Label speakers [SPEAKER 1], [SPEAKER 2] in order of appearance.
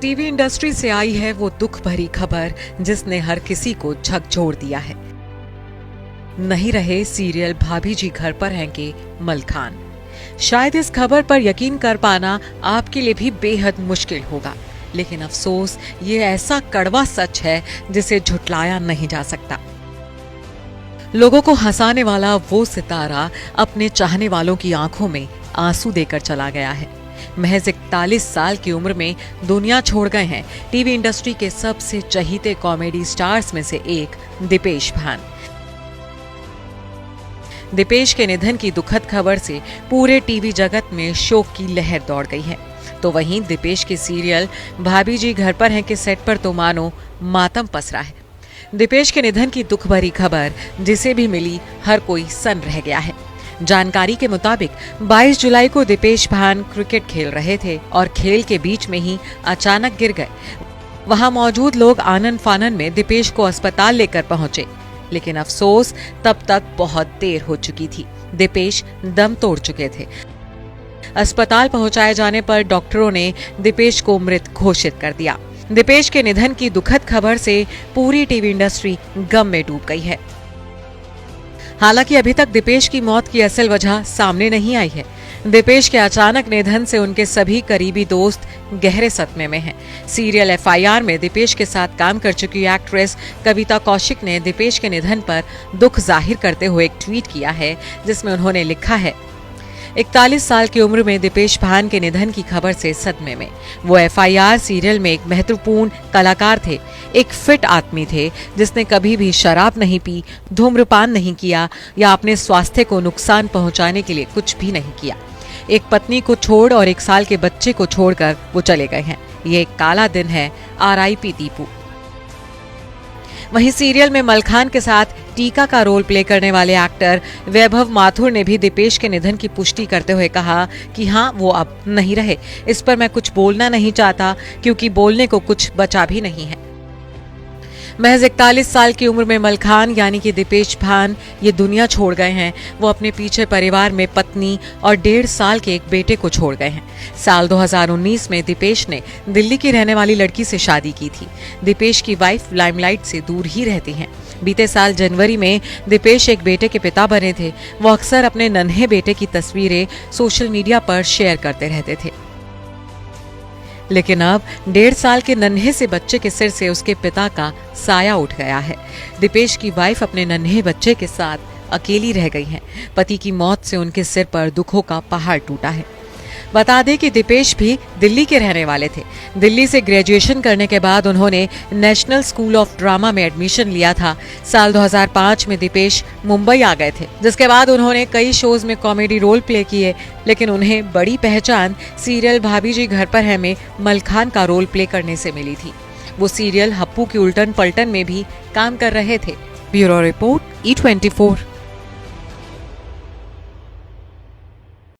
[SPEAKER 1] TV industry से आई है वो दुख भरी खबर जिसने हर किसी को झकझोर दिया है। नहीं रहे सीरियल भाभी जी घर पर हैं के मलखान। शायद इस खबर पर यकीन कर पाना आपके लिए भी बेहद मुश्किल होगा, लेकिन अफसोस ये ऐसा कड़वा सच है जिसे झुटलाया नहीं जा सकता। लोगों को हंसाने वाला वो सितारा अपने चाहने वालों की आंखों में आंसू देकर चला गया है। महज 41 साल की उम्र में दुनिया छोड़ गए हैं टीवी इंडस्ट्री के सबसे चहीते कॉमेडी स्टार्स में से एक दीपेश भान। दीपेश के निधन की दुखद खबर से पूरे टीवी जगत में शोक की लहर दौड़ गई है। तो वहीं दीपेश के सीरियल भाभी जी घर पर हैं के सेट पर तो मानो मातम पसरा है। दीपेश के निधन की दुख भरी खबर जिसे भी मिली हर कोई सन्न रह गया है। जानकारी के मुताबिक 22 जुलाई को दीपेश भान क्रिकेट खेल रहे थे और खेल के बीच में ही अचानक गिर गए। वहां मौजूद लोग आनन फानन में दीपेश को अस्पताल लेकर पहुंचे, लेकिन अफसोस तब तक बहुत देर हो चुकी थी। दीपेश दम तोड़ चुके थे। अस्पताल पहुंचाए जाने पर डॉक्टरों ने दीपेश को मृत घोषित कर दिया। दीपेश के निधन की दुखद खबर से पूरी टीवी इंडस्ट्री गम में डूब गई है। हालांकि अभी तक दीपेश की मौत की असल वजह सामने नहीं आई है। दीपेश के अचानक निधन से उनके सभी करीबी दोस्त गहरे सदमे में हैं। सीरियल FIR में दीपेश के साथ काम कर चुकी एक्ट्रेस कविता कौशिक ने दीपेश के निधन पर दुख जाहिर करते हुए एक ट्वीट किया है, जिसमें उन्होंने लिखा है, 41 साल की उम्र में दीपेश भान के निधन की खबर से सदमे में। वो FIR सीरियल में एक महत्वपूर्ण कलाकार थे, एक फिट आदमी थे जिसने कभी भी शराब नहीं पी, धूम्रपान नहीं किया या अपने स्वास्थ्य को नुकसान पहुंचाने के लिए कुछ भी नहीं किया। एक पत्नी को छोड़ और 1 साल के बच्चे को छोड़कर वो चले गए हैं। ये एक काला दिन है। RIP दीपू। वहीं सीरियल में मलखान के साथ टीका का रोल प्ले करने वाले एक्टर वैभव माथुर ने भी दीपेश के निधन की पुष्टि करते हुए कहा कि हाँ, वो अब नहीं रहे। इस पर मैं कुछ बोलना नहीं चाहता क्योंकि बोलने को कुछ बचा भी नहीं है। महज 41 साल की उम्र में मलखान यानी कि दीपेश भान ये दुनिया छोड़ गए हैं। वो अपने पीछे परिवार में पत्नी और 1.5 साल के एक बेटे को छोड़ गए हैं। साल 2019 में दीपेश ने दिल्ली की रहने वाली लड़की से शादी की थी। दीपेश की वाइफ लाइमलाइट से दूर ही रहती हैं। बीते साल जनवरी में दीपेश एक बेटे के पिता बने थे। वो अक्सर अपने नन्हे बेटे की तस्वीरें सोशल मीडिया पर शेयर करते रहते थे, लेकिन अब 1.5 साल के नन्हे से बच्चे के सिर से उसके पिता का साया उठ गया है। दीपेश की वाइफ अपने नन्हे बच्चे के साथ अकेली रह गई हैं। पति की मौत से उनके सिर पर दुखों का पहाड़ टूटा है। बता दें कि दीपेश भी दिल्ली के रहने वाले थे। दिल्ली से ग्रेजुएशन करने के बाद उन्होंने नेशनल स्कूल ऑफ ड्रामा में एडमिशन लिया था। साल 2005 में दीपेश मुंबई आ गए थे, जिसके बाद उन्होंने कई शोज में कॉमेडी रोल प्ले किए, लेकिन उन्हें बड़ी पहचान सीरियल भाभी जी घर पर हैं में मलखान का रोल प्ले करने से मिली थी। वो सीरियल हप्पू की उल्टन पलटन में भी काम कर रहे थे। Bureau report E24।